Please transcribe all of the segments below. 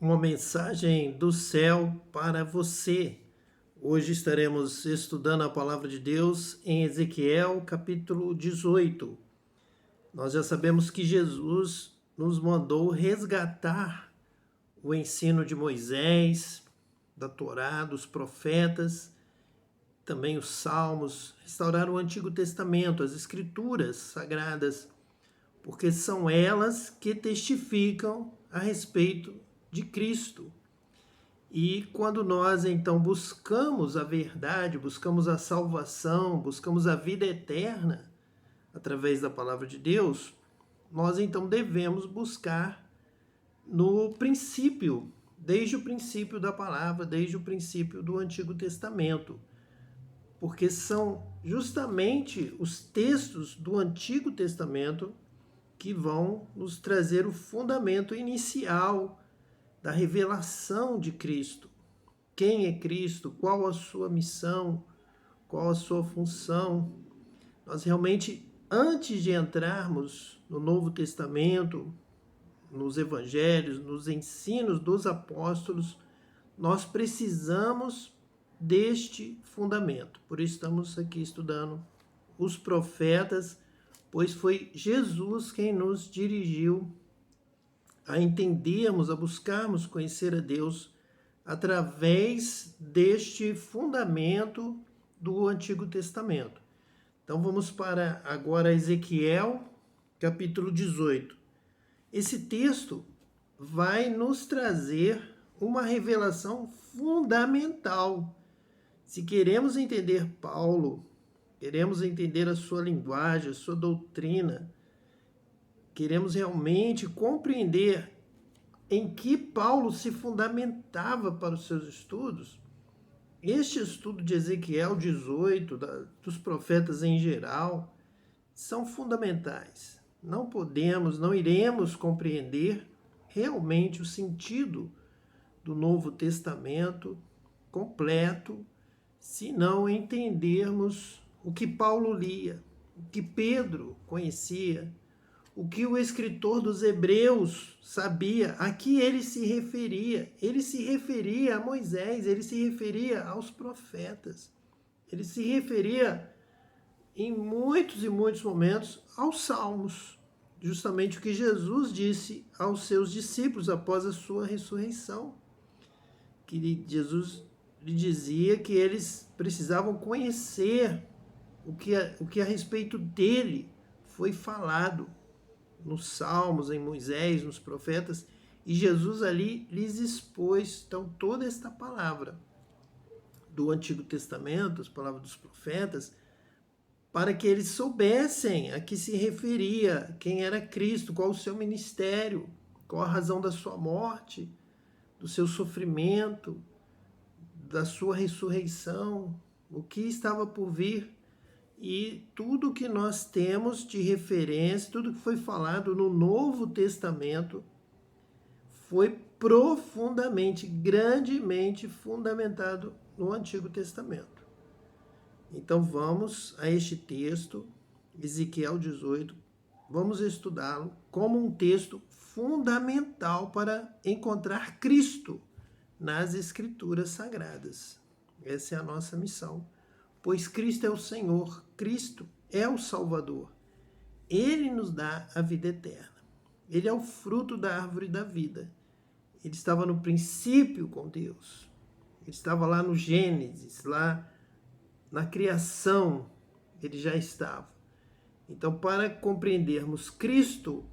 Uma mensagem do céu para você. Hoje estaremos estudando a palavra de Deus em Ezequiel, capítulo 18. Nós já sabemos que Jesus nos mandou resgatar o ensino de Moisés, da Torá, dos profetas, também os Salmos, restaurar o Antigo Testamento, as Escrituras Sagradas, porque são elas que testificam a respeito de Cristo. E quando nós então buscamos a verdade, buscamos a salvação, buscamos a vida eterna através da palavra de Deus, nós então devemos buscar no princípio, desde o princípio da palavra, desde o princípio do Antigo Testamento, porque são justamente os textos do Antigo Testamento que vão nos trazer o fundamento inicial da revelação de Cristo. Quem é Cristo? Qual a sua missão? Qual a sua função? Nós realmente, antes de entrarmos no Novo Testamento, nos Evangelhos, nos ensinos dos apóstolos, nós precisamos deste fundamento. Por isso estamos aqui estudando os profetas, pois foi Jesus quem nos dirigiu a entendermos, a buscarmos conhecer a Deus através deste fundamento do Antigo Testamento. Então vamos para agora Ezequiel, capítulo 18. Esse texto vai nos trazer uma revelação fundamental. Se queremos entender Paulo, queremos entender a sua linguagem, a sua doutrina, queremos realmente compreender em que Paulo se fundamentava para os seus estudos, este estudo de Ezequiel 18, dos profetas em geral, são fundamentais. Não podemos, não iremos compreender realmente o sentido do Novo Testamento completo se não entendermos o que Paulo lia, o que Pedro conhecia, o que o escritor dos Hebreus sabia, a que ele se referia. Ele se referia a Moisés, ele se referia aos profetas, ele se referia em muitos e muitos momentos aos Salmos, justamente o que Jesus disse aos seus discípulos após a sua ressurreição, que Jesus lhe dizia que eles precisavam conhecer o que a respeito dele foi falado nos Salmos, em Moisés, nos profetas, e Jesus ali lhes expôs então toda esta palavra do Antigo Testamento, as palavras dos profetas, para que eles soubessem a que se referia, quem era Cristo, qual o seu ministério, qual a razão da sua morte, do seu sofrimento, da sua ressurreição, o que estava por vir. E tudo que nós temos de referência, tudo que foi falado no Novo Testamento, foi profundamente, grandemente fundamentado no Antigo Testamento. Então vamos a este texto, Ezequiel 18, vamos estudá-lo como um texto fundamental para encontrar Cristo nas Escrituras Sagradas. Essa é a nossa missão. Pois Cristo é o Senhor, Cristo é o Salvador. Ele nos dá a vida eterna. Ele é o fruto da árvore da vida. Ele estava no princípio com Deus. Ele estava lá no Gênesis, lá na criação, ele já estava. Então, para compreendermos Cristo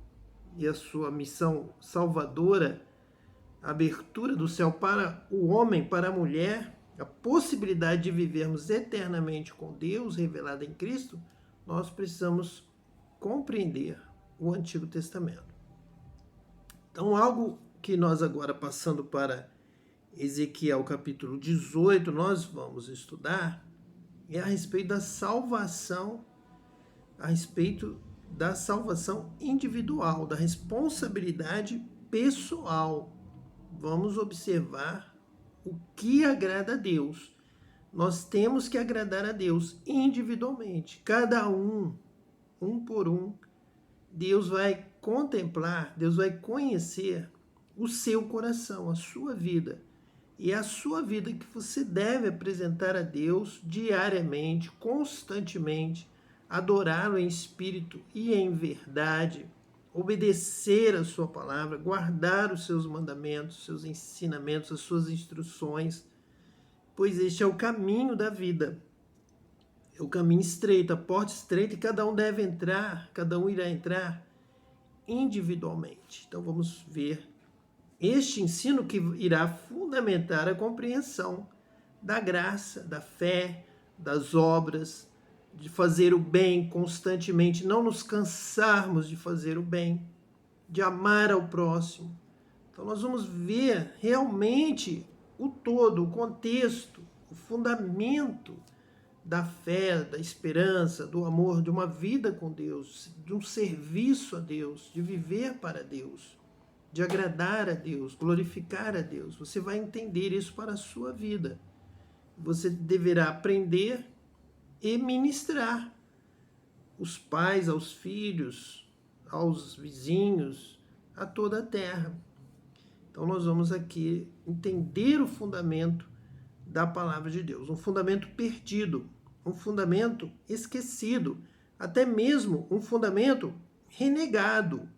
e a sua missão salvadora, a abertura do céu para o homem, para a mulher, a possibilidade de vivermos eternamente com Deus revelada em Cristo, nós precisamos compreender o Antigo Testamento. Então, algo que nós agora, passando para Ezequiel capítulo 18, nós vamos estudar é a respeito da salvação, a respeito da salvação individual, da responsabilidade pessoal. Vamos observar o que agrada a Deus. Nós temos que agradar a Deus individualmente, cada um por um. Deus vai contemplar, Deus vai conhecer o seu coração, a sua vida. E é a sua vida que você deve apresentar a Deus diariamente, constantemente, adorá-lo em espírito e em verdade, obedecer a sua palavra, guardar os seus mandamentos, os seus ensinamentos, as suas instruções, pois este é o caminho da vida. É o caminho estreito, a porta estreita, e cada um deve entrar, cada um irá entrar individualmente. Então vamos ver este ensino que irá fundamentar a compreensão da graça, da fé, das obras, de fazer o bem constantemente, não nos cansarmos de fazer o bem, de amar ao próximo. Então nós vamos ver realmente o todo, o contexto, o fundamento da fé, da esperança, do amor, de uma vida com Deus, de um serviço a Deus, de viver para Deus, de agradar a Deus, glorificar a Deus. Você vai entender isso para a sua vida. Você deverá aprender e ministrar os pais aos filhos, aos vizinhos, a toda a terra. Então nós vamos aqui entender o fundamento da palavra de Deus, um fundamento perdido, um fundamento esquecido, até mesmo um fundamento renegado,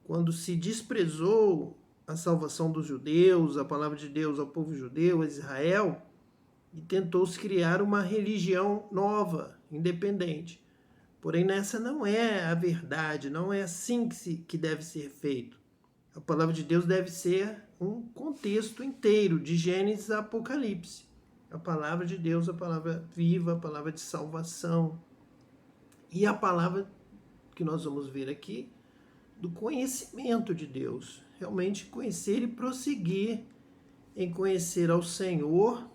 quando se desprezou a salvação dos judeus, a palavra de Deus ao povo judeu, a Israel, e tentou-se criar uma religião nova, independente. Porém, essa não é a verdade, não é assim que deve ser feito. A palavra de Deus deve ser um contexto inteiro, de Gênesis a Apocalipse. A palavra de Deus, a palavra viva, a palavra de salvação. E a palavra que nós vamos ver aqui, do conhecimento de Deus. Realmente conhecer e prosseguir em conhecer ao Senhor,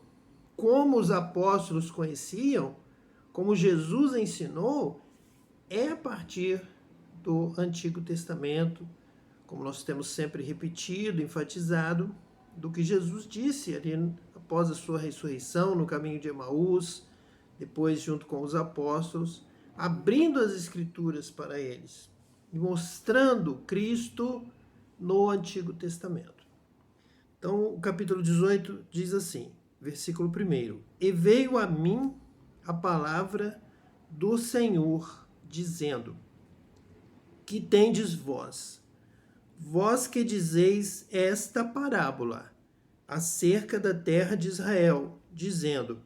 como os apóstolos conheciam, como Jesus ensinou, é a partir do Antigo Testamento, como nós temos sempre repetido, enfatizado, do que Jesus disse ali após a sua ressurreição no caminho de Emaús, depois junto com os apóstolos, abrindo as Escrituras para eles e mostrando Cristo no Antigo Testamento. Então, o capítulo 18 diz assim, versículo 1: E veio a mim a palavra do Senhor, dizendo: Que tendes vós? Vós que dizeis esta parábola acerca da terra de Israel, dizendo: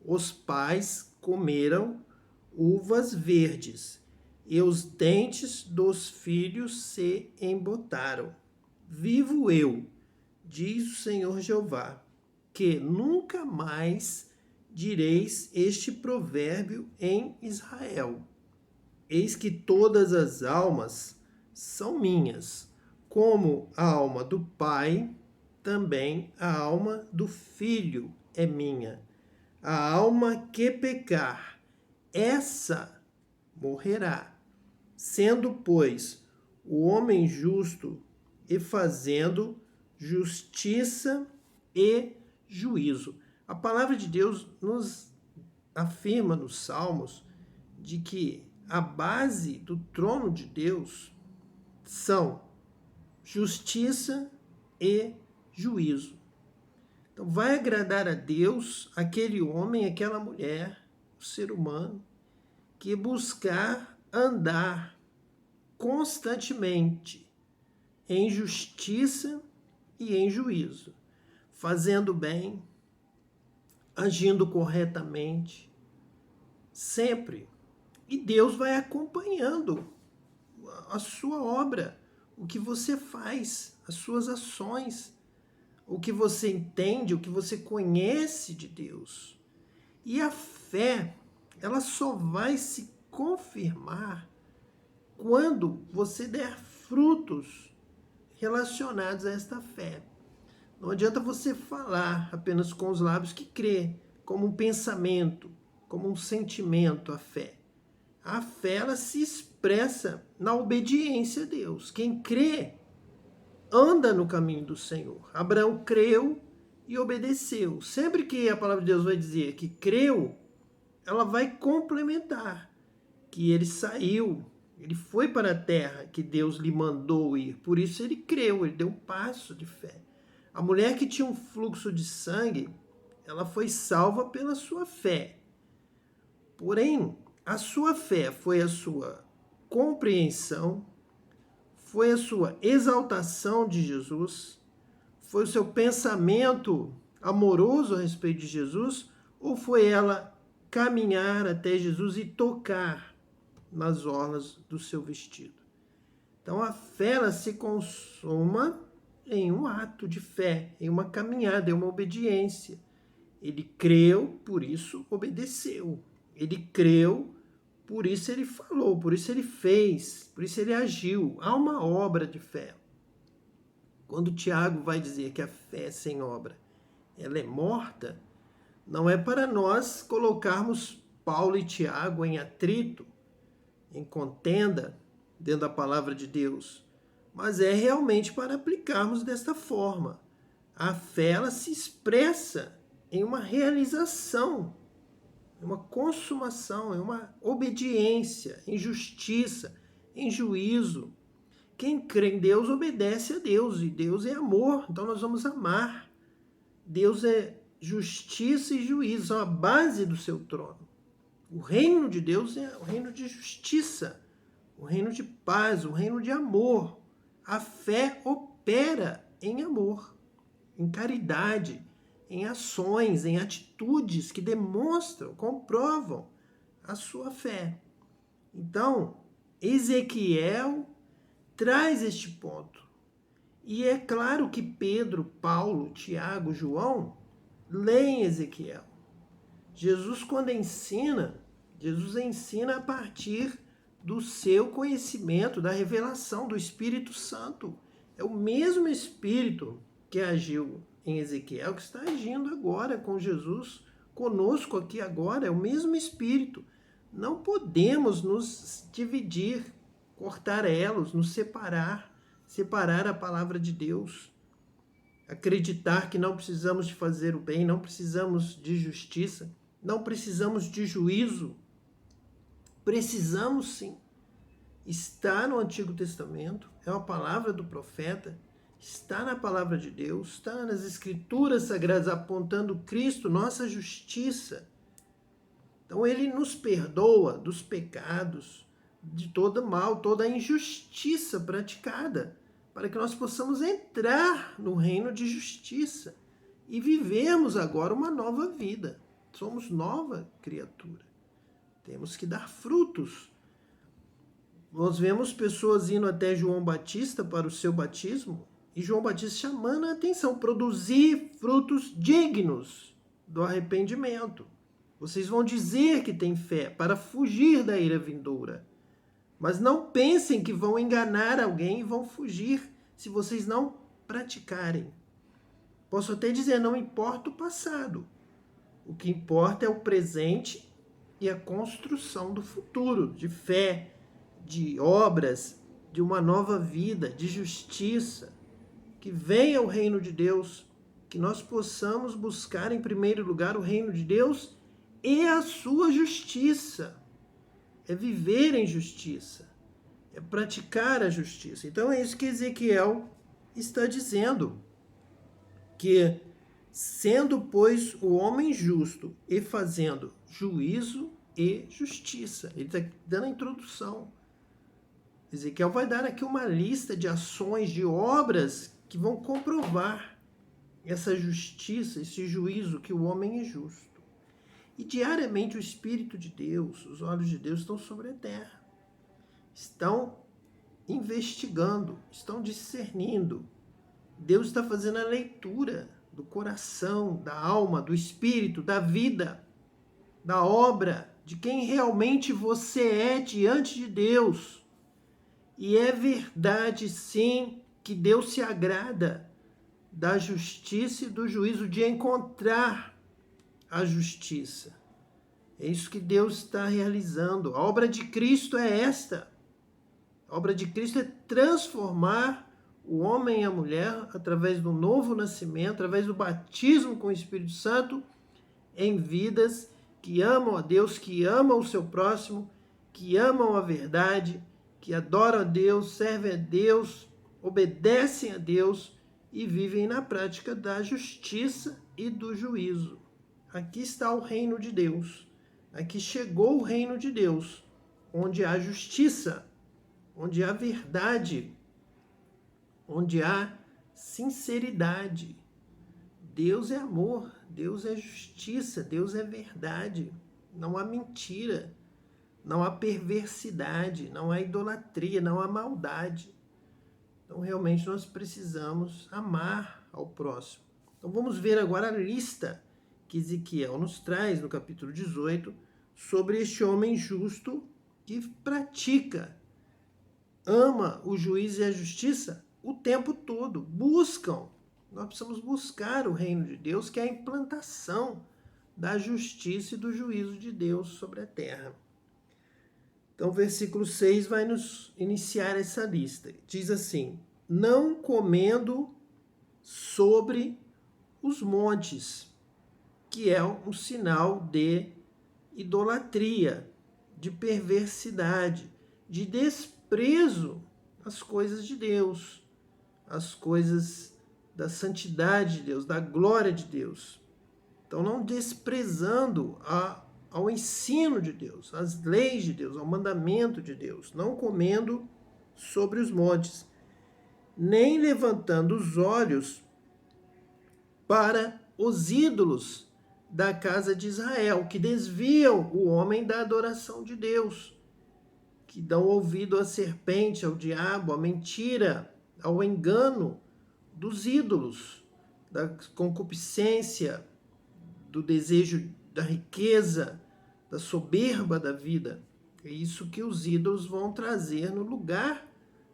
Os pais comeram uvas verdes, e os dentes dos filhos se embotaram. Vivo eu, diz o Senhor Jeová, que nunca mais direis este provérbio em Israel. Eis que todas as almas são minhas, como a alma do pai, também a alma do filho é minha. A alma que pecar, essa morrerá. Sendo, pois, o homem justo e fazendo justiça e juízo. A palavra de Deus nos afirma nos Salmos de que a base do trono de Deus são justiça e juízo. Então, vai agradar a Deus aquele homem, aquela mulher, o ser humano, que buscar andar constantemente em justiça e em juízo, fazendo bem, agindo corretamente, sempre. E Deus vai acompanhando a sua obra, o que você faz, as suas ações, o que você entende, o que você conhece de Deus. E a fé, ela só vai se confirmar quando você der frutos relacionados a esta fé. Não adianta você falar apenas com os lábios que crê, como um pensamento, como um sentimento, a fé. A fé, ela se expressa na obediência a Deus. Quem crê, anda no caminho do Senhor. Abraão creu e obedeceu. Sempre que a palavra de Deus vai dizer que creu, ela vai complementar que ele saiu Ele foi para a terra que Deus lhe mandou ir. Por isso ele creu, ele deu um passo de fé. A mulher que tinha um fluxo de sangue, ela foi salva pela sua fé. Porém, a sua fé foi a sua compreensão, foi a sua exaltação de Jesus, foi o seu pensamento amoroso a respeito de Jesus, ou foi ela caminhar até Jesus e tocar nas orlas do seu vestido? Então a fé ela se consuma em um ato de fé, em uma caminhada, em uma obediência. Ele creu, por isso obedeceu. Ele creu, por isso ele falou, por isso ele fez, por isso ele agiu. Há uma obra de fé. Quando Tiago vai dizer que a fé sem obra, ela é morta, não é para nós colocarmos Paulo e Tiago em atrito, em contenda, dentro da palavra de Deus, mas é realmente para aplicarmos desta forma. A fé ela se expressa em uma realização, em uma consumação, em uma obediência, em justiça, em juízo. Quem crê em Deus obedece a Deus, e Deus é amor, então nós vamos amar. Deus é justiça e juízo, são a base do seu trono. O reino de Deus é o reino de justiça, o reino de paz, o reino de amor. A fé opera em amor, em caridade, em ações, em atitudes que demonstram, comprovam a sua fé. Então, Ezequiel traz este ponto. E é claro que Pedro, Paulo, Tiago, João leem Ezequiel. Jesus, quando ensina, Jesus ensina a partir do seu conhecimento, da revelação do Espírito Santo. É o mesmo Espírito que agiu em Ezequiel que está agindo agora com Jesus, conosco aqui agora. É o mesmo Espírito. Não podemos nos dividir, cortar elos, nos separar a palavra de Deus. Acreditar que não precisamos de fazer o bem, não precisamos de justiça, não precisamos de juízo. Precisamos sim. Está no Antigo Testamento, é uma palavra do profeta, está na palavra de Deus, está nas Escrituras Sagradas apontando Cristo, nossa justiça. Então ele nos perdoa dos pecados, de todo mal, toda a injustiça praticada, para que nós possamos entrar no reino de justiça e vivermos agora uma nova vida. Somos nova criatura. Temos que dar frutos. Nós vemos pessoas indo até João Batista para o seu batismo, e João Batista chamando a atenção, produzir frutos dignos do arrependimento. Vocês vão dizer que têm fé para fugir da ira vindoura. Mas não pensem que vão enganar alguém e vão fugir se vocês não praticarem. Posso até dizer, não importa o passado. O que importa é o presente e a construção do futuro, de fé, de obras, de uma nova vida, de justiça. Que venha o reino de Deus, que nós possamos buscar em primeiro lugar o reino de Deus e a sua justiça. É viver em justiça, é praticar a justiça. Então é isso que Ezequiel está dizendo, que sendo, pois, o homem justo e fazendo juízo e justiça. Ele está dando a introdução. Ezequiel vai dar aqui uma lista de ações, de obras que vão comprovar essa justiça, esse juízo, que o homem é justo. E diariamente o Espírito de Deus, os olhos de Deus estão sobre a terra. Estão investigando, estão discernindo. Deus está fazendo a leitura do coração, da alma, do espírito, da vida, da obra, de quem realmente você é diante de Deus. E é verdade, sim, que Deus se agrada da justiça e do juízo, de encontrar a justiça. É isso que Deus está realizando. A obra de Cristo é esta. A obra de Cristo é transformar o homem e a mulher, através do novo nascimento, através do batismo com o Espírito Santo, em vidas que amam a Deus, que amam o seu próximo, que amam a verdade, que adoram a Deus, servem a Deus, obedecem a Deus e vivem na prática da justiça e do juízo. Aqui está o reino de Deus. Aqui chegou o reino de Deus, onde há justiça, onde há verdade, onde há sinceridade. Deus é amor, Deus é justiça, Deus é verdade. Não há mentira, não há perversidade, não há idolatria, não há maldade. Então, realmente, nós precisamos amar ao próximo. Então, vamos ver agora a lista que Ezequiel nos traz no capítulo 18 sobre este homem justo que pratica, ama o juízo e a justiça o tempo todo. Nós precisamos buscar o reino de Deus, que é a implantação da justiça e do juízo de Deus sobre a terra. Então, o versículo 6 vai nos iniciar essa lista. Diz assim: não comendo sobre os montes, que é um sinal de idolatria, de perversidade, de desprezo às coisas de Deus, às coisas da santidade de Deus, da glória de Deus. Então, não desprezando ao ensino de Deus, às leis de Deus, ao mandamento de Deus, não comendo sobre os montes, nem levantando os olhos para os ídolos da casa de Israel, que desviam o homem da adoração de Deus, que dão ouvido à serpente, ao diabo, à mentira, ao engano dos ídolos, da concupiscência, do desejo da riqueza, da soberba da vida. É isso que os ídolos vão trazer no lugar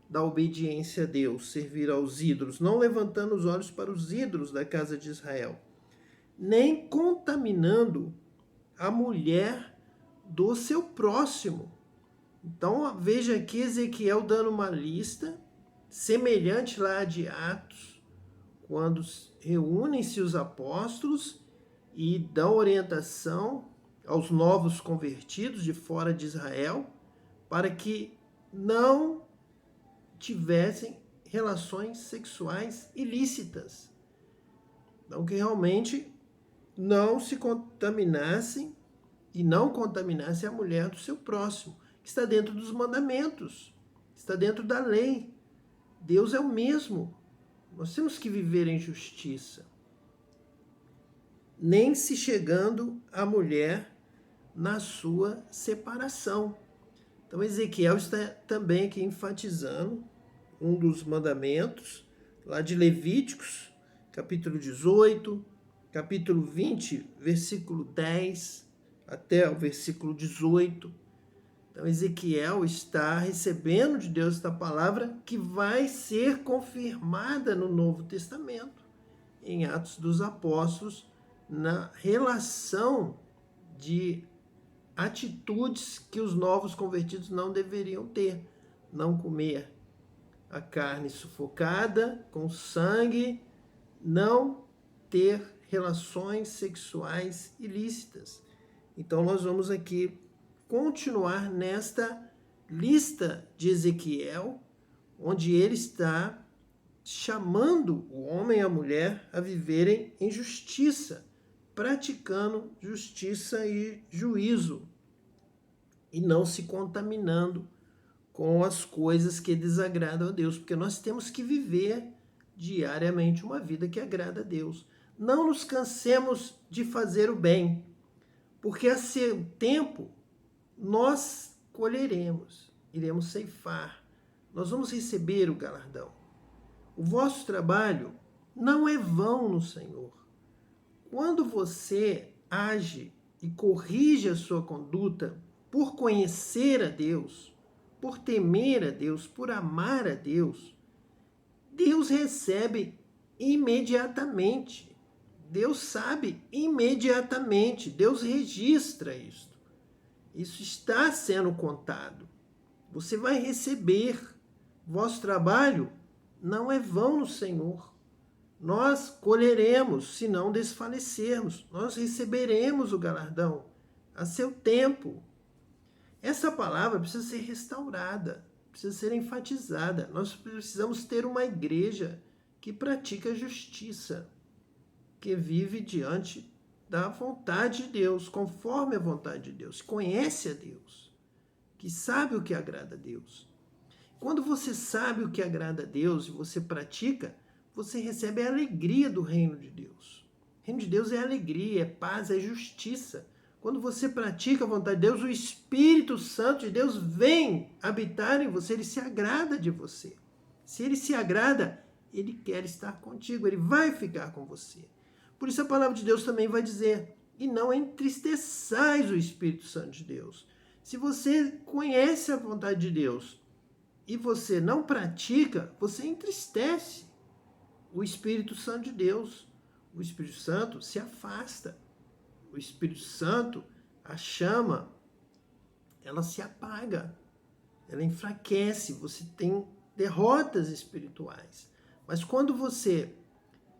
da obediência a Deus, servir aos ídolos, não levantando os olhos para os ídolos da casa de Israel, nem contaminando a mulher do seu próximo. Então, veja aqui Ezequiel dando uma lista semelhante lá de Atos, quando reúnem-se os apóstolos e dão orientação aos novos convertidos de fora de Israel para que não tivessem relações sexuais ilícitas. Então, que realmente não se contaminassem e não contaminassem a mulher do seu próximo, que está dentro dos mandamentos, está dentro da lei. Deus é o mesmo. Nós temos que viver em justiça. Nem se chegando a mulher na sua separação. Então, Ezequiel está também aqui enfatizando um dos mandamentos, lá de Levíticos, capítulo 18, capítulo 20, versículo 10, até o versículo 18. Então, Ezequiel está recebendo de Deus esta palavra que vai ser confirmada no Novo Testamento, em Atos dos Apóstolos, na relação de atitudes que os novos convertidos não deveriam ter. Não comer a carne sufocada com sangue, não ter relações sexuais ilícitas. Então, nós vamos aqui continuar nesta lista de Ezequiel, onde ele está chamando o homem e a mulher a viverem em justiça, praticando justiça e juízo, e não se contaminando com as coisas que desagradam a Deus, porque nós temos que viver diariamente uma vida que agrada a Deus. Não nos cansemos de fazer o bem, porque a seu tempo nós colheremos, iremos ceifar, nós vamos receber o galardão. O vosso trabalho não é vão no Senhor. Quando você age e corrige a sua conduta por conhecer a Deus, por temer a Deus, por amar a Deus, Deus recebe imediatamente. Deus sabe imediatamente. Deus registra isto. Isso está sendo contado. Você vai receber. Vosso trabalho não é vão no Senhor. Nós colheremos, se não desfalecermos. Nós receberemos o galardão a seu tempo. Essa palavra precisa ser restaurada. precisa ser enfatizada. Nós precisamos ter uma igreja que pratica a justiça, que vive diante da vontade de Deus, conforme a vontade de Deus, conhece a Deus, que sabe o que agrada a Deus. Quando você sabe o que agrada a Deus e você pratica, você recebe a alegria do reino de Deus. O reino de Deus é alegria, é paz, é justiça. Quando você pratica a vontade de Deus, o Espírito Santo de Deus vem habitar em você, ele se agrada de você. Se ele se agrada, ele quer estar contigo, ele vai ficar com você. Por isso a palavra de Deus também vai dizer, e não entristeçais o Espírito Santo de Deus. Se você conhece a vontade de Deus e você não pratica, você entristece o Espírito Santo de Deus. O Espírito Santo se afasta. O Espírito Santo, a chama, ela se apaga, ela enfraquece, você tem derrotas espirituais. Mas quando você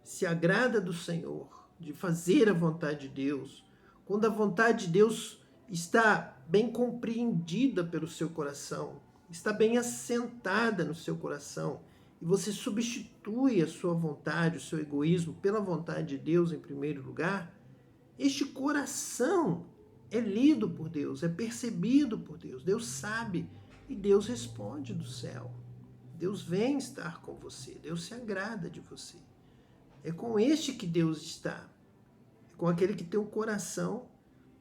se agrada do Senhor, de fazer a vontade de Deus, quando a vontade de Deus está bem compreendida pelo seu coração, está bem assentada no seu coração, e você substitui a sua vontade, o seu egoísmo, pela vontade de Deus em primeiro lugar, este coração é lido por Deus, é percebido por Deus. Deus sabe e Deus responde do céu. Deus vem estar com você, Deus se agrada de você. É com este que Deus está, é com aquele que tem o coração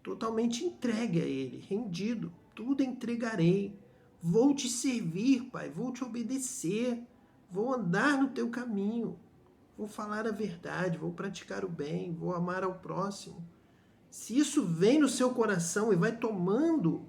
totalmente entregue a Ele, rendido. Tudo entregarei, vou te servir, Pai, vou te obedecer, vou andar no teu caminho. Vou falar a verdade, vou praticar o bem, vou amar ao próximo. Se isso vem no seu coração e vai tomando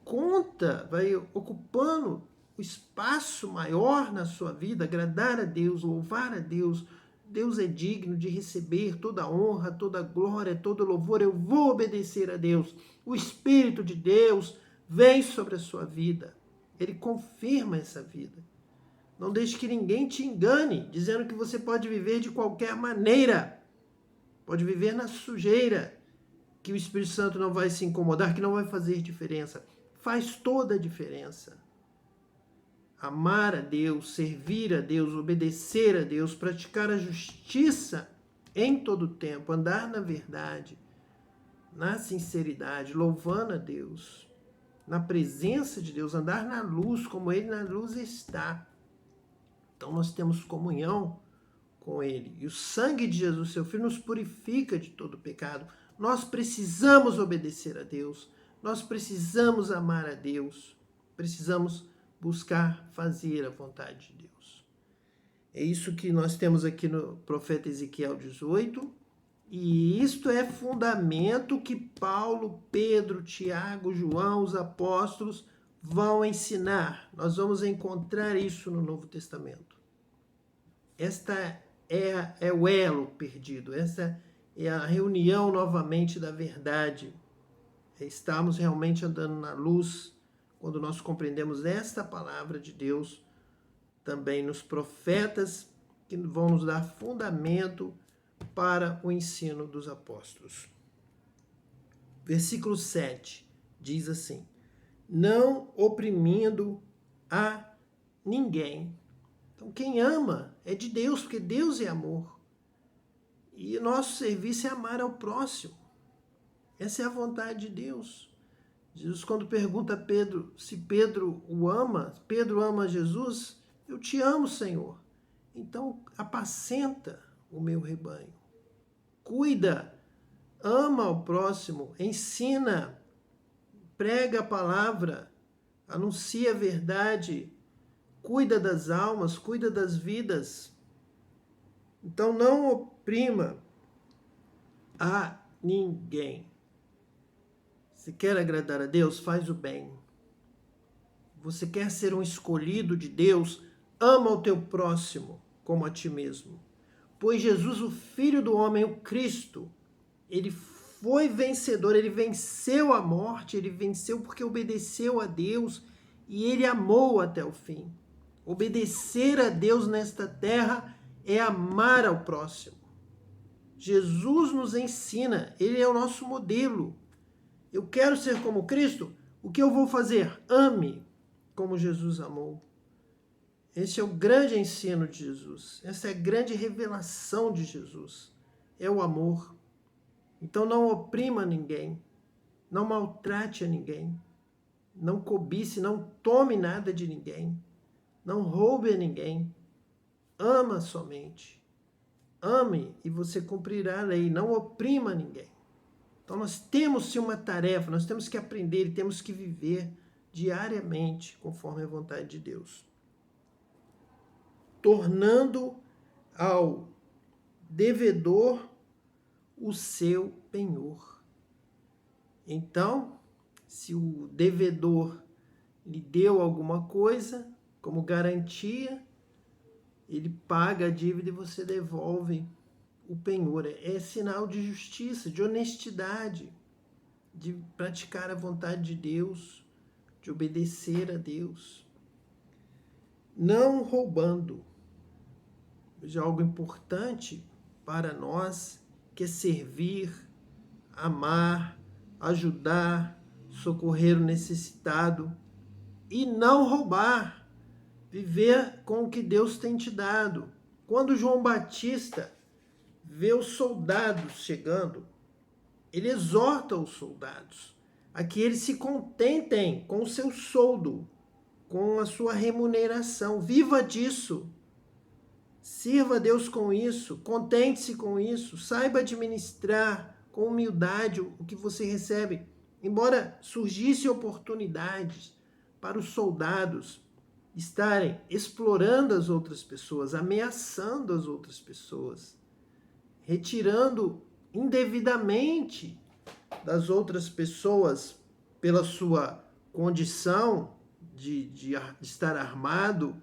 conta, vai ocupando o espaço maior na sua vida, agradar a Deus, louvar a Deus, Deus é digno de receber toda a honra, toda a glória, todo o louvor, eu vou obedecer a Deus. O Espírito de Deus vem sobre a sua vida, ele confirma essa vida. Não deixe que ninguém te engane, dizendo que você pode viver de qualquer maneira. Pode viver na sujeira, que o Espírito Santo não vai se incomodar, que não vai fazer diferença. Faz toda a diferença. Amar a Deus, servir a Deus, obedecer a Deus, praticar a justiça em todo o tempo, andar na verdade, na sinceridade, louvando a Deus, na presença de Deus, andar na luz, como Ele na luz está. Então nós temos comunhão com Ele. E o sangue de Jesus, seu Filho, nos purifica de todo pecado. Nós precisamos obedecer a Deus. Nós precisamos amar a Deus. Precisamos buscar fazer a vontade de Deus. É isso que nós temos aqui no profeta Ezequiel 18. E isto é fundamento que Paulo, Pedro, Tiago, João, os apóstolos vão ensinar. Nós vamos encontrar isso no Novo Testamento. Esta é o elo perdido, essa é a reunião novamente da verdade. Estamos realmente andando na luz quando nós compreendemos esta palavra de Deus também nos profetas que vão nos dar fundamento para o ensino dos apóstolos. Versículo 7 diz assim: não oprimindo a ninguém. Então, quem ama é de Deus, porque Deus é amor. E nosso serviço é amar ao próximo. Essa é a vontade de Deus. Jesus, quando pergunta a Pedro se Pedro o ama, Pedro ama Jesus, eu te amo, Senhor. Então, apacenta o meu rebanho. Cuida, ama ao próximo, ensina, prega a palavra, anuncia a verdade, cuida das almas, cuida das vidas. Então não oprima a ninguém. Se quer agradar a Deus, faz o bem. Você quer ser um escolhido de Deus, ama o teu próximo como a ti mesmo. Pois Jesus, o Filho do Homem, o Cristo, ele foi vencedor, ele venceu a morte, ele venceu porque obedeceu a Deus e ele amou até o fim. Obedecer a Deus nesta terra é amar ao próximo. Jesus nos ensina, ele é o nosso modelo. Eu quero ser como Cristo, o que eu vou fazer? Ame. como Jesus amou. Esse é o grande ensino de Jesus. Essa é a grande revelação de Jesus. É o amor. Então não oprima ninguém. Não maltrate a ninguém. Não cobice, não tome nada de ninguém. Não roube a ninguém. Ama somente. Ame e você cumprirá a lei. Não oprima ninguém. Então nós temos sim uma tarefa, nós temos que aprender e temos que viver diariamente conforme a vontade de Deus. Tornando ao devedor o seu penhor. Então, se o devedor lhe deu alguma coisa como garantia, ele paga a dívida e você devolve o penhor. É sinal de justiça, de honestidade, de praticar a vontade de Deus, de obedecer a Deus. Não roubando. Já algo importante para nós, que é servir, amar, ajudar, socorrer o necessitado e não roubar, viver com o que Deus tem te dado. Quando João Batista vê os soldados chegando, ele exorta os soldados a que eles se contentem com o seu soldo, com a sua remuneração. Viva disso. Sirva a Deus com isso, contente-se com isso, saiba administrar com humildade o que você recebe. Embora surgissem oportunidades para os soldados estarem explorando as outras pessoas, ameaçando as outras pessoas, retirando indevidamente das outras pessoas pela sua condição de estar armado,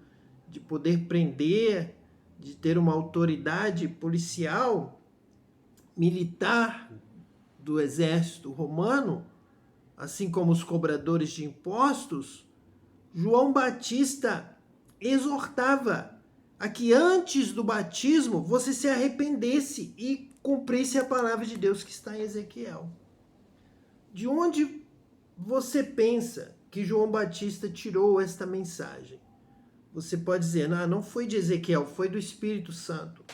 de poder prender, de ter uma autoridade policial, militar do exército romano, assim como os cobradores de impostos, João Batista exortava a que antes do batismo você se arrependesse e cumprisse a palavra de Deus que está em Ezequiel. De onde você pensa que João Batista tirou esta mensagem? Você pode dizer, não foi de Ezequiel, foi do Espírito Santo.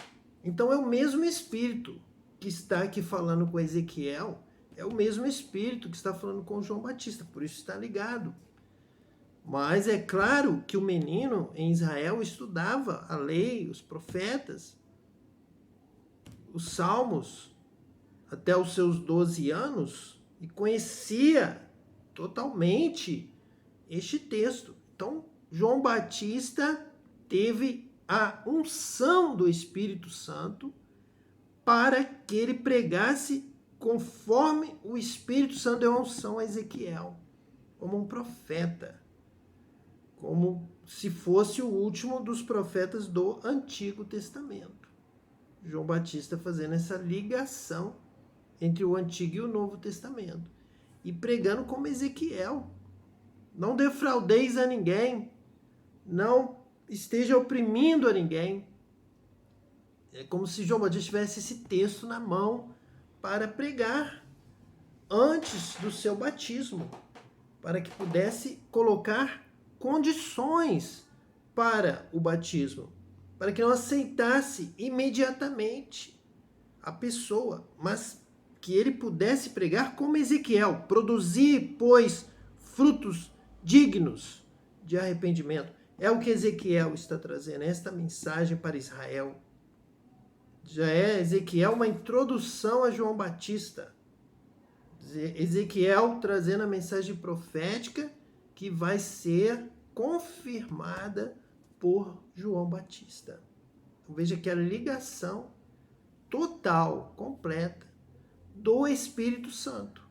Então é o mesmo Espírito que está aqui falando com Ezequiel, é o mesmo Espírito que está falando com João Batista, por isso está ligado. Mas é claro que o menino em Israel estudava a lei, os profetas, os salmos, até os seus 12 anos, e conhecia totalmente este texto. Então, João Batista teve a unção do Espírito Santo para que ele pregasse conforme o Espírito Santo deu a unção a Ezequiel, como um profeta, como se fosse o último dos profetas do Antigo Testamento. João Batista fazendo essa ligação entre o Antigo e o Novo Testamento e pregando como Ezequiel. Não defraudeis a ninguém, não esteja oprimindo a ninguém. É como se João Batista tivesse esse texto na mão para pregar antes do seu batismo, para que pudesse colocar condições para o batismo, para que não aceitasse imediatamente a pessoa, mas que ele pudesse pregar como Ezequiel, produzir, pois, frutos dignos de arrependimento. É o que Ezequiel está trazendo, esta mensagem para Israel. Já é Ezequiel uma introdução a João Batista. Ezequiel trazendo a mensagem profética que vai ser confirmada por João Batista. Então, veja que a ligação total, completa, do Espírito Santo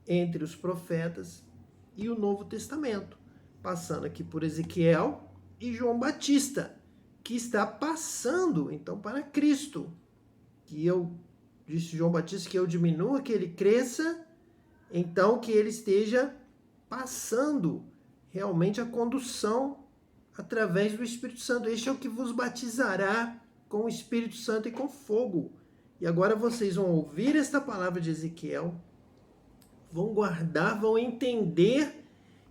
entre os profetas e o Novo Testamento, passando aqui por Ezequiel e João Batista, que está passando, então, para Cristo. Disse João Batista, que eu diminua, que ele cresça, então que ele esteja passando realmente a condução através do Espírito Santo. Este é o que vos batizará com o Espírito Santo e com fogo. E agora vocês vão ouvir esta palavra de Ezequiel, vão guardar, vão entender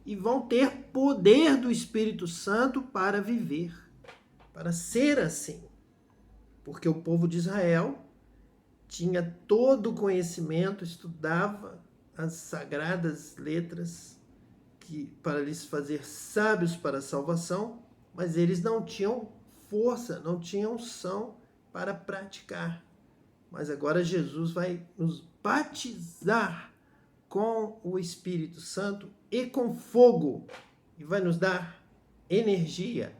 e vão ter poder do Espírito Santo para viver, para ser assim. Porque o povo de Israel tinha todo o conhecimento, estudava as sagradas letras para lhes fazer sábios para a salvação, mas eles não tinham força, não tinham unção para praticar. Mas agora Jesus vai nos batizar com o Espírito Santo e com fogo, e vai nos dar energia,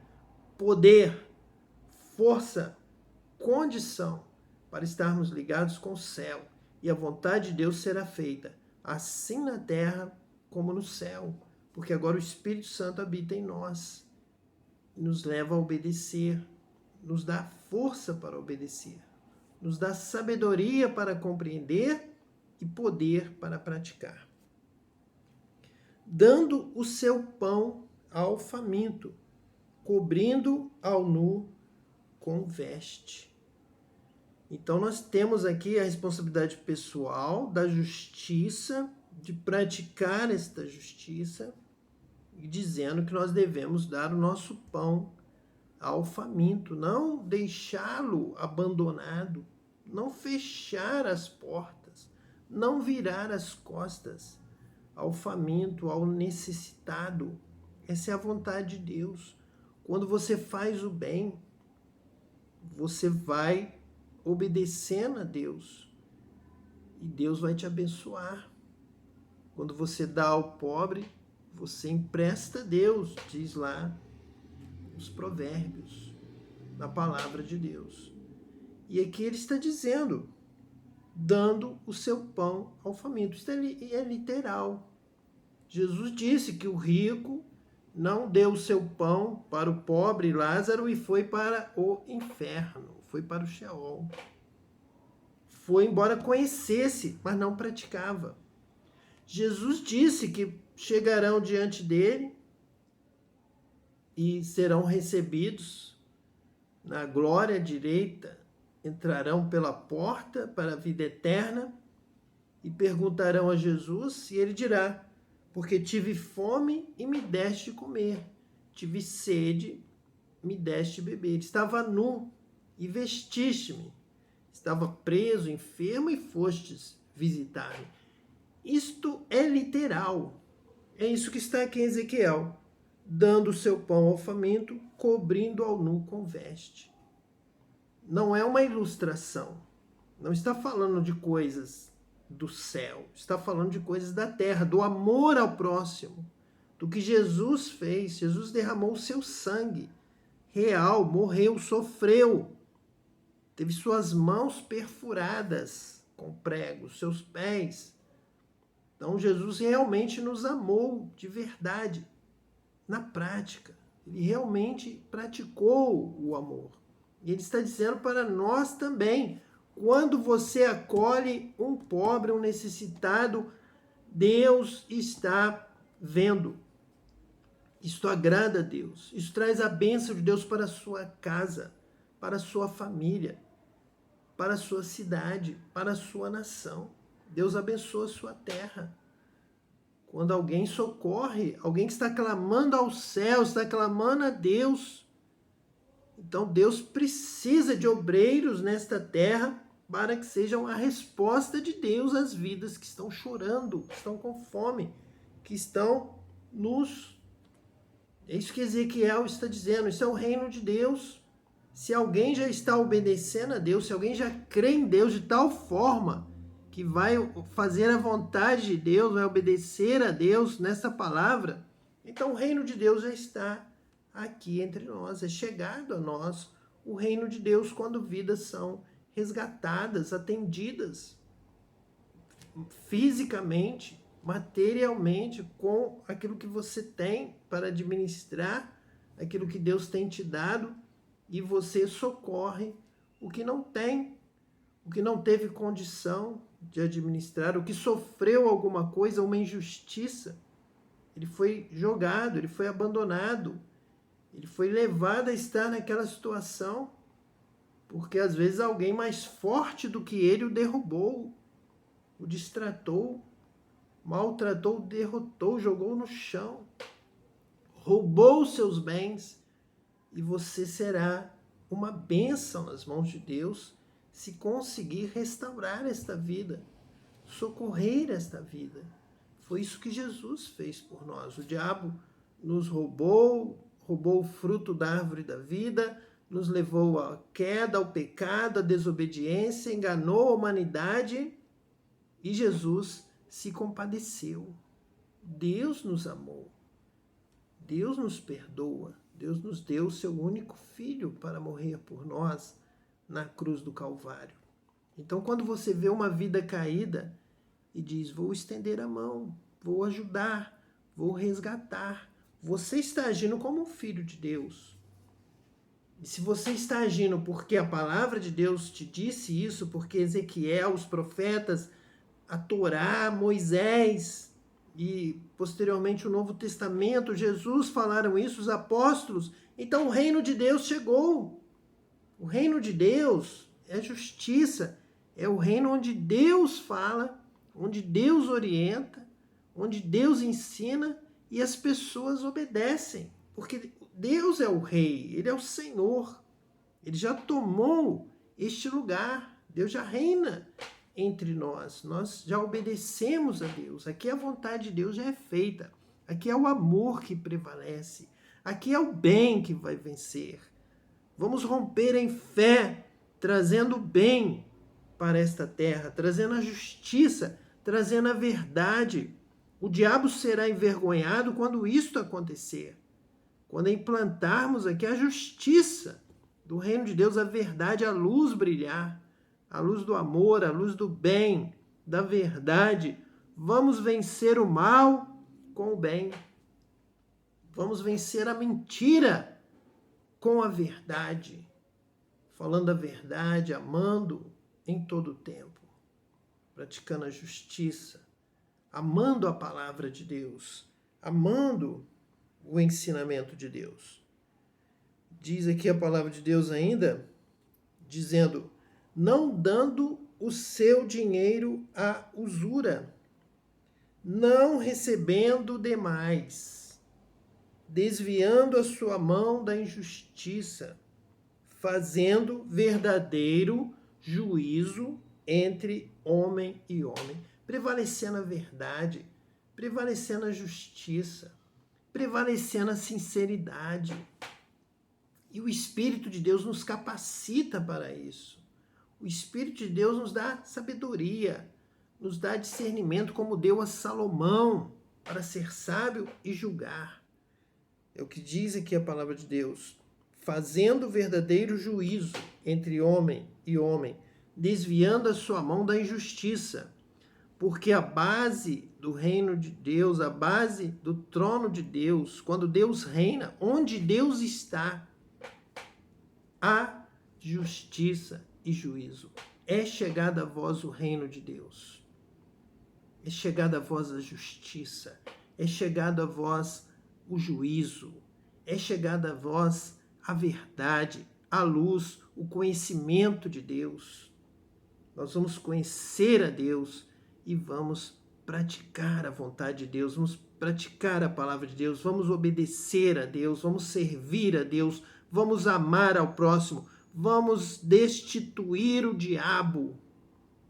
poder, força, condição para estarmos ligados com o céu, e a vontade de Deus será feita, assim na terra como no céu, porque agora o Espírito Santo habita em nós, nos leva a obedecer, nos dá força para obedecer, nos dá sabedoria para compreender e poder para praticar. Dando o seu pão ao faminto, cobrindo ao nu com veste. Então nós temos aqui a responsabilidade pessoal da justiça, de praticar esta justiça, e dizendo que nós devemos dar o nosso pão ao faminto, não deixá-lo abandonado, não fechar as portas, não virar as costas ao faminto, ao necessitado. Essa é a vontade de Deus. Quando você faz o bem, você vai obedecendo a Deus e Deus vai te abençoar. Quando você dá ao pobre, você empresta a Deus, diz lá os provérbios, na palavra de Deus. E aqui ele está dizendo, dando o seu pão ao faminto. Isso é literal. Jesus disse que o rico não deu o seu pão para o pobre Lázaro e foi para o inferno, foi para o Sheol. Foi embora conhecesse, mas não praticava. Jesus disse que chegarão diante dele e serão recebidos na glória direita, entrarão pela porta para a vida eterna e perguntarão a Jesus, e ele dirá: porque tive fome e me deste comer, tive sede, me deste beber, estava nu e vestiste-me, estava preso, enfermo e fostes visitar-me. Isto é literal, é isso que está aqui em Ezequiel, dando o seu pão ao faminto, cobrindo ao nu com veste. Não é uma ilustração, não está falando de coisas do céu, está falando de coisas da terra, do amor ao próximo, do que Jesus fez. Jesus derramou o seu sangue real, morreu, sofreu, teve suas mãos perfuradas com pregos, seus pés. Então Jesus realmente nos amou de verdade, na prática. Ele realmente praticou o amor. E ele está dizendo para nós também, quando você acolhe um pobre, um necessitado, Deus está vendo. Isto agrada a Deus. Isso traz a bênção de Deus para a sua casa, para a sua família, para a sua cidade, para a sua nação. Deus abençoa a sua terra. Quando alguém socorre, alguém que está clamando ao céu, está clamando a Deus, então Deus precisa de obreiros nesta terra para que sejam a resposta de Deus às vidas que estão chorando, que estão com fome, que estão nos... É isso que Ezequiel está dizendo, isso é o reino de Deus. Se alguém já está obedecendo a Deus, se alguém já crê em Deus de tal forma que vai fazer a vontade de Deus, vai obedecer a Deus nessa palavra, então o reino de Deus já está aqui entre nós, é chegado a nós o reino de Deus quando vidas são resgatadas, atendidas fisicamente, materialmente, com aquilo que você tem para administrar, aquilo que Deus tem te dado, e você socorre o que não tem, o que não teve condição de administrar, o que sofreu alguma coisa, uma injustiça. Ele foi jogado, ele foi abandonado, ele foi levado a estar naquela situação, porque às vezes alguém mais forte do que ele o derrubou, o distratou, maltratou, derrotou, jogou no chão, roubou os seus bens, e você será uma bênção nas mãos de Deus se conseguir restaurar esta vida, socorrer esta vida. Foi isso que Jesus fez por nós. O diabo nos roubou o fruto da árvore da vida, nos levou à queda, ao pecado, à desobediência, enganou a humanidade e Jesus se compadeceu. Deus nos amou, Deus nos perdoa, Deus nos deu o seu único filho para morrer por nós na cruz do Calvário. Então, quando você vê uma vida caída e diz, vou estender a mão, vou ajudar, vou resgatar, você está agindo como um filho de Deus. E se você está agindo porque a palavra de Deus te disse isso, porque Ezequiel, os profetas, a Torá, Moisés e posteriormente o Novo Testamento, Jesus falaram isso, os apóstolos, então o reino de Deus chegou. O reino de Deus é justiça, é o reino onde Deus fala, onde Deus orienta, onde Deus ensina e as pessoas obedecem, porque Deus é o rei, ele é o Senhor, ele já tomou este lugar, Deus já reina entre nós já obedecemos a Deus, aqui a vontade de Deus já é feita, aqui é o amor que prevalece, aqui é o bem que vai vencer. Vamos romper em fé, trazendo o bem para esta terra, trazendo a justiça, trazendo a verdade. O diabo será envergonhado quando isto acontecer. Quando implantarmos aqui a justiça do reino de Deus, a verdade, a luz brilhar, a luz do amor, a luz do bem, da verdade. Vamos vencer o mal com o bem. Vamos vencer a mentira com a verdade. Falando a verdade, amando em todo o tempo, praticando a justiça, amando a palavra de Deus, amando o ensinamento de Deus. Diz aqui a palavra de Deus ainda, dizendo, não dando o seu dinheiro à usura, não recebendo demais, desviando a sua mão da injustiça, fazendo verdadeiro juízo entre homem e homem, prevalecendo a verdade, prevalecendo a justiça, prevalecendo a sinceridade. E o Espírito de Deus nos capacita para isso. O Espírito de Deus nos dá sabedoria, nos dá discernimento, como deu a Salomão, para ser sábio e julgar. É o que diz aqui a palavra de Deus. Fazendo verdadeiro juízo entre homem e homem, desviando a sua mão da injustiça. Porque a base do reino de Deus, a base do trono de Deus, quando Deus reina, onde Deus está, há justiça e juízo. É chegada a vós o reino de Deus. É chegada a vós a justiça. É chegado a vós o juízo. É chegada a vós a verdade, a luz, o conhecimento de Deus. Nós vamos conhecer a Deus e vamos praticar a vontade de Deus, vamos praticar a palavra de Deus, vamos obedecer a Deus, vamos servir a Deus, vamos amar ao próximo, vamos destituir o diabo.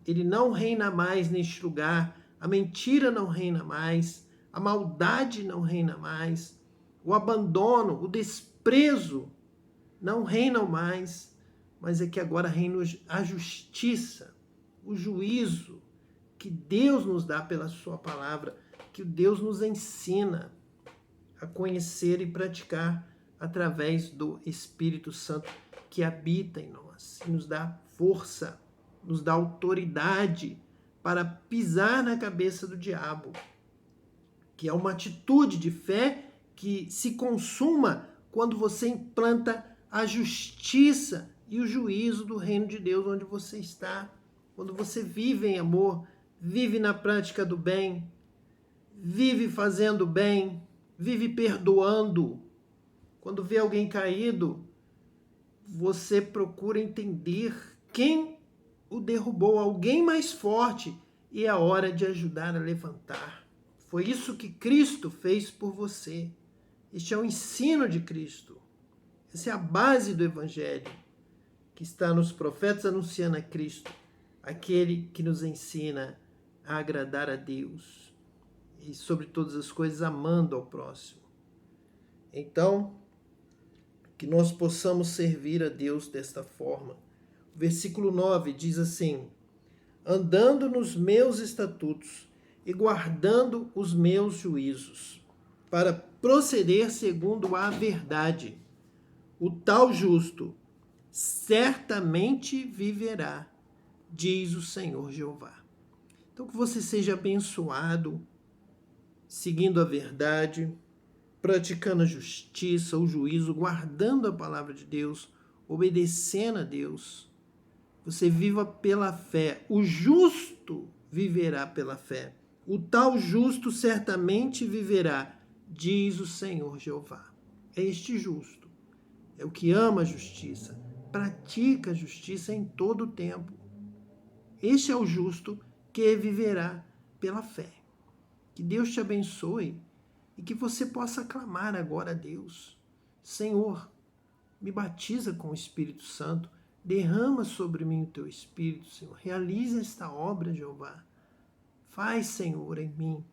Ele não reina mais neste lugar, a mentira não reina mais, a maldade não reina mais, o abandono, o desprezo não reinam mais, mas é que agora reina a justiça, o juízo que Deus nos dá pela sua palavra, que Deus nos ensina a conhecer e praticar através do Espírito Santo que habita em nós e nos dá força, nos dá autoridade para pisar na cabeça do diabo, que é uma atitude de fé que se consuma quando você implanta a justiça e o juízo do reino de Deus onde você está. Quando você vive em amor, vive na prática do bem, vive fazendo bem, vive perdoando. Quando vê alguém caído, você procura entender quem o derrubou, alguém mais forte, e é a hora de ajudar a levantar. Foi isso que Cristo fez por você. Este é o ensino de Cristo. Essa é a base do Evangelho, que está nos profetas anunciando a Cristo, aquele que nos ensina a agradar a Deus e, sobre todas as coisas, amando ao próximo. Então, que nós possamos servir a Deus desta forma. O versículo 9 diz assim: andando nos meus estatutos e guardando os meus juízos, para proceder segundo a verdade. O tal justo certamente viverá, diz o Senhor Jeová. Então, que você seja abençoado, seguindo a verdade, praticando a justiça, o juízo, guardando a palavra de Deus, obedecendo a Deus. Você viva pela fé. O justo viverá pela fé. O tal justo certamente viverá, diz o Senhor Jeová. É este justo. É o que ama a justiça, pratica a justiça em todo o tempo. Este é o justo que viverá pela fé. Que Deus te abençoe e que você possa clamar agora a Deus. Senhor, me batiza com o Espírito Santo, derrama sobre mim o teu Espírito, Senhor. Realiza esta obra, Jeová. Faz, Senhor, em mim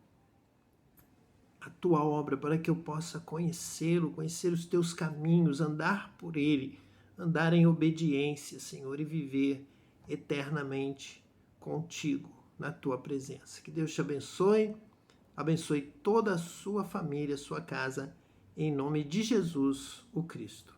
a tua obra para que eu possa conhecê-lo, conhecer os teus caminhos, andar por ele, andar em obediência, Senhor, e viver eternamente contigo, na tua presença. Que Deus te abençoe, abençoe toda a sua família, a sua casa, em nome de Jesus, o Cristo.